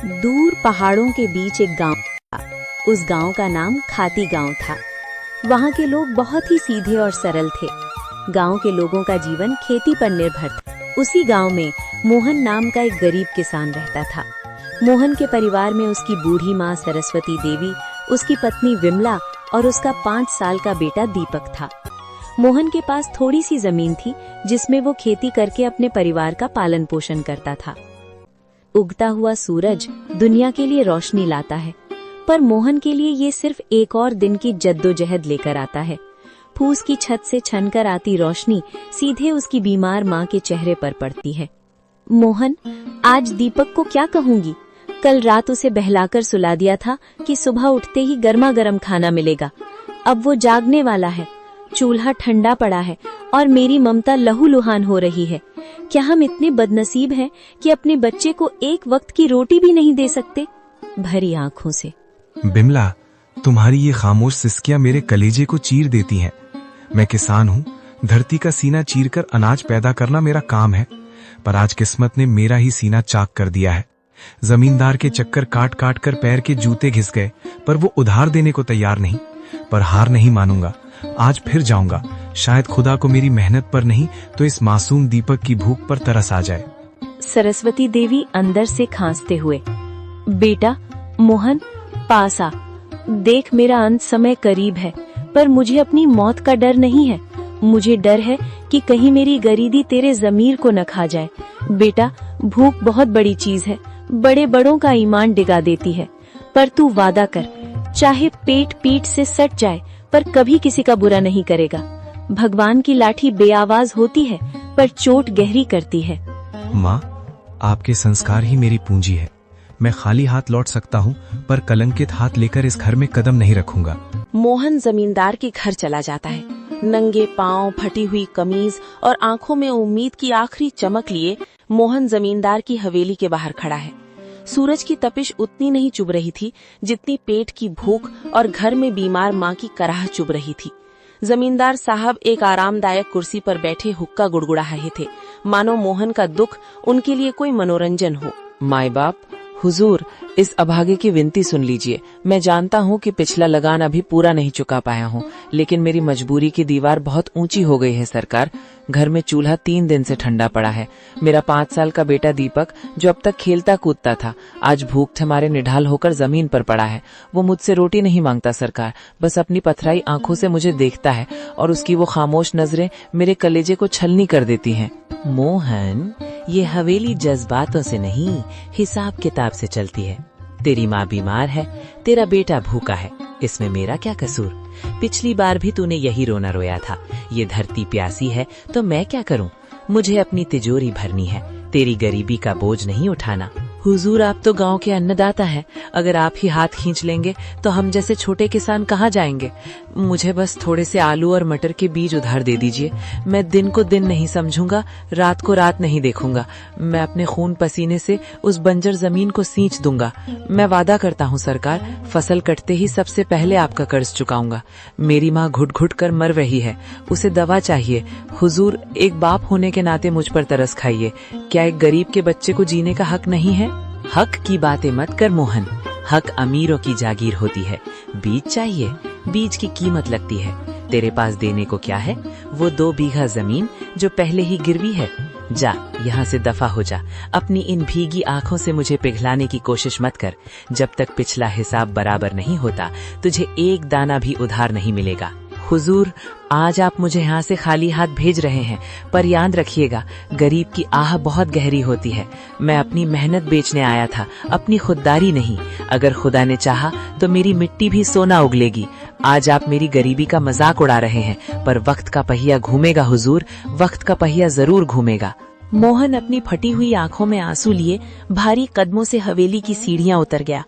दूर पहाड़ों के बीच एक गांव था। उस गांव का नाम खाती गांव था। वहां के लोग बहुत ही सीधे और सरल थे। गांव के लोगों का जीवन खेती पर निर्भर था। उसी गांव में मोहन नाम का एक गरीब किसान रहता था। मोहन के परिवार में उसकी बूढ़ी माँ सरस्वती देवी, उसकी पत्नी विमला और उसका 5 साल का बेटा दीपक था। मोहन के पास थोड़ी सी जमीन थी जिसमें वो खेती करके अपने परिवार का पालन पोषण करता था। उगता हुआ सूरज दुनिया के लिए रोशनी लाता है, पर मोहन के लिए ये सिर्फ एक और दिन की जद्दोजहद लेकर आता है। फूस की छत से छनकर आती रोशनी सीधे उसकी बीमार माँ के चेहरे पर पड़ती है। मोहन, आज दीपक को क्या कहूंगी? कल रात उसे बहलाकर सुला दिया था कि सुबह उठते ही गर्मा गर्म खाना मिलेगा। अब वो जागने वाला है, चूल्हा ठंडा पड़ा है और मेरी ममता लहूलुहान हो रही है। क्या हम इतने बदनसीब हैं कि अपने बच्चे को एक वक्त की रोटी भी नहीं दे सकते? भरी आंखों से। बिमला, तुम्हारी ये खामोश सिसकियां मेरे कलेजे को चीर देती हैं। मैं किसान हूँ, धरती का सीना चीरकर अनाज पैदा करना मेरा काम है, पर आज किस्मत ने मेरा ही सीना चाक कर दिया है। जमींदार के चक्कर काट काट कर पैर के जूते घिस गए, पर वो उधार देने को तैयार नहीं। पर हार नहीं मानूंगा, आज फिर जाऊंगा। शायद खुदा को मेरी मेहनत पर नहीं तो इस मासूम दीपक की भूख पर तरस आ जाए। सरस्वती देवी अंदर से खांसते हुए, बेटा मोहन, पास आ। देख, मेरा अंत समय करीब है, पर मुझे अपनी मौत का डर नहीं है। मुझे डर है कि कहीं मेरी गरीबी तेरे जमीर को न खा जाए। बेटा, भूख बहुत बड़ी चीज है, बड़े बड़ों का ईमान डिगा देती है। पर तू वादा कर, चाहे पेट पीठ से सट जाए पर कभी किसी का बुरा नहीं करेगा। भगवान की लाठी बेआवाज होती है पर चोट गहरी करती है। माँ, आपके संस्कार ही मेरी पूंजी है। मैं खाली हाथ लौट सकता हूँ, पर कलंकित हाथ लेकर इस घर में कदम नहीं रखूंगा। मोहन जमींदार के घर चला जाता है। नंगे पांव, फटी हुई कमीज और आंखों में उम्मीद की आखिरी चमक लिए मोहन जमींदार की हवेली के बाहर खड़ा है। सूरज की तपिश उतनी नहीं चुभ रही थी जितनी पेट की भूख और घर में बीमार माँ की कराह चुभ रही थी। जमींदार साहब एक आरामदायक कुर्सी पर बैठे हुक्का गुड़गुड़ा रहे थे, मानो मोहन का दुख उनके लिए कोई मनोरंजन हो। माई बाप, हुजूर, इस अभागे की विनती सुन लीजिए। मैं जानता हूँ कि पिछला लगान अभी पूरा नहीं चुका पाया हूँ, लेकिन मेरी मजबूरी की दीवार बहुत ऊंची हो गई है सरकार। घर में चूल्हा 3 दिन से ठंडा पड़ा है। मेरा 5 साल का बेटा दीपक, जो अब तक खेलता कूदता था, आज भूख हमारे निढाल होकर जमीन पर पड़ा है। वो मुझसे रोटी नहीं मांगता सरकार, बस अपनी पथराई आंखों से मुझे देखता है और उसकी वो खामोश नजरें मेरे कलेजे को छलनी कर देती हैं। मोहन, ये हवेली जज्बातों से नहीं, हिसाब किताब से चलती है। तेरी माँ बीमार है, तेरा बेटा भूखा है, इसमें मेरा क्या कसूर? पिछली बार भी तूने यही रोना रोया था। ये धरती प्यासी है तो मैं क्या करूं? मुझे अपनी तिजोरी भरनी है, तेरी गरीबी का बोझ नहीं उठाना। हुजूर, आप तो गांव के अन्नदाता हैं। अगर आप ही हाथ खींच लेंगे तो हम जैसे छोटे किसान कहाँ जाएंगे? मुझे बस थोड़े से आलू और मटर के बीज उधार दे दीजिए। मैं दिन को दिन नहीं समझूंगा, रात को रात नहीं देखूंगा। मैं अपने खून पसीने से उस बंजर जमीन को सींच दूंगा। मैं वादा करता हूँ सरकार, फसल कटते ही सबसे पहले आपका कर्ज चुकाऊंगा। मेरी माँ घुट घुट कर मर रही है, उसे दवा चाहिए। हुजूर, एक बाप होने के नाते मुझ पर तरस खाइए। क्या एक गरीब के बच्चे को जीने का हक नहीं है? हक की बातें मत कर मोहन, हक अमीरों की जागीर होती है। बीज चाहिए, बीज की कीमत लगती है। तेरे पास देने को क्या है? वो 2 बीघा जमीन जो पहले ही गिरवी है। जा, यहाँ से दफा हो जा। अपनी इन भीगी आंखों से मुझे पिघलाने की कोशिश मत कर। जब तक पिछला हिसाब बराबर नहीं होता, तुझे एक दाना भी उधार नहीं मिलेगा। हुजूर, आज आप मुझे यहाँ से खाली हाथ भेज रहे हैं, पर याद रखिएगा, गरीब की आह बहुत गहरी होती है। मैं अपनी मेहनत बेचने आया था, अपनी खुददारी नहीं। अगर खुदा ने चाहा तो मेरी मिट्टी भी सोना उगलेगी। आज आप मेरी गरीबी का मजाक उड़ा रहे हैं, पर वक्त का पहिया घूमेगा हुजूर, वक्त का पहिया जरूर घूमेगा। मोहन अपनी फटी हुई आंखों में आंसू लिए भारी कदमों से हवेली की सीढ़ियां उतर गया।